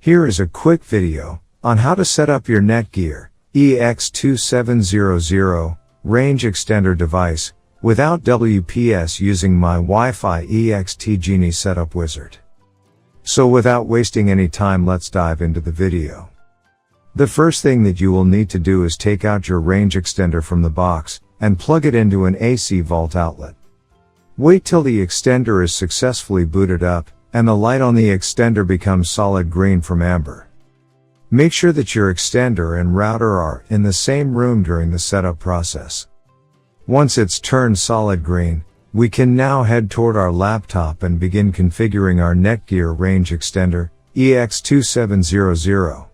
Here is a quick video on how to set up your Netgear EX2700 Range Extender device without WPS using my Wi-Fi EXT Genie setup wizard. So without wasting any time, let's dive into the video. The first thing that you will need to do is take out your range extender from the box and plug it into an AC vault outlet. Wait till the extender is successfully booted up and the light on the extender becomes solid green from amber. Make sure that your extender and router are in the same room during the setup process. Once it's turned solid green, we can now head toward our laptop and begin configuring our Netgear range extender, EX2700.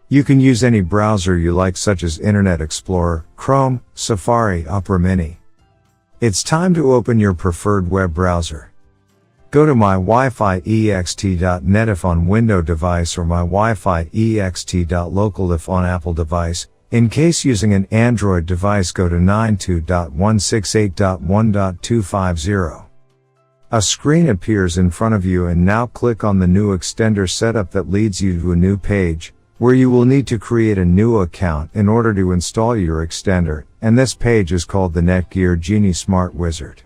You can use any browser you like, such as Internet Explorer, Chrome, Safari, Opera Mini. It's time to open your preferred web browser. Go to mywifiext.net if on Windows device or mywifiext.local if on Apple device. In case using an Android device, go to 92.168.1.250. A screen appears in front of you, and now click on the new extender setup that leads you to a new page, where you will need to create a new account in order to install your extender, and this page is called the Netgear Genie Smart Wizard.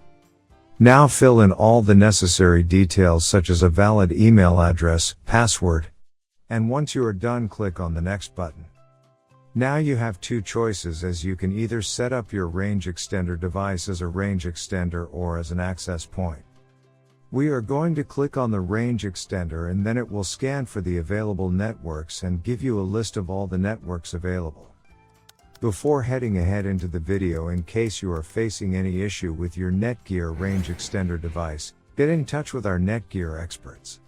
Now fill in all the necessary details such as a valid email address, password, and once you are done, click on the next button. Now you have two choices, as you can either set up your range extender device as a range extender or as an access point. We are going to click on the range extender, and then it will scan for the available networks and give you a list of all the networks available. Before heading ahead into the video, in case you are facing any issue with your Netgear range extender device, get in touch with our Netgear experts.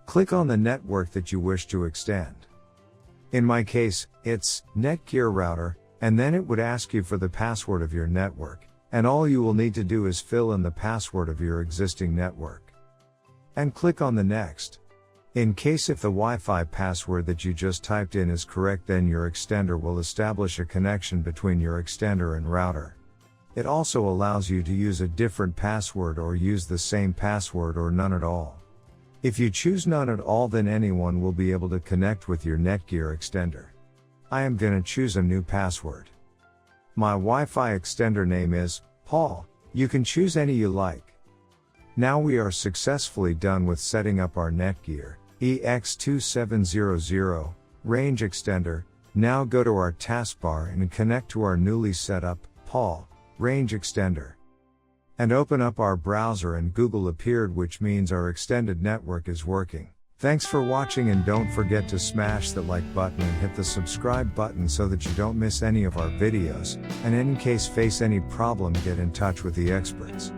Click on the network that you wish to extend. In my case, it's Netgear router, and then it would ask you for the password of your network, and all you will need to do is fill in the password of your existing network. And click on the next. In case if the Wi-Fi password that you just typed in is correct, then your extender will establish a connection between your extender and router. It also allows you to use a different password or use the same password or none at all. If you choose none at all, then anyone will be able to connect with your Netgear extender. I am gonna choose a new password. My Wi-Fi extender name is Paul. You can choose any you like. Now we are successfully done with setting up our Netgear EX2700 range extender. Now go to our taskbar and connect to our newly set up Paul range extender. And open up our browser, and Google appeared, which means our extended network is working. Thanks for watching, and don't forget to smash the like button and hit the subscribe button so that you don't miss any of our videos, and in case face any problem, get in touch with the experts.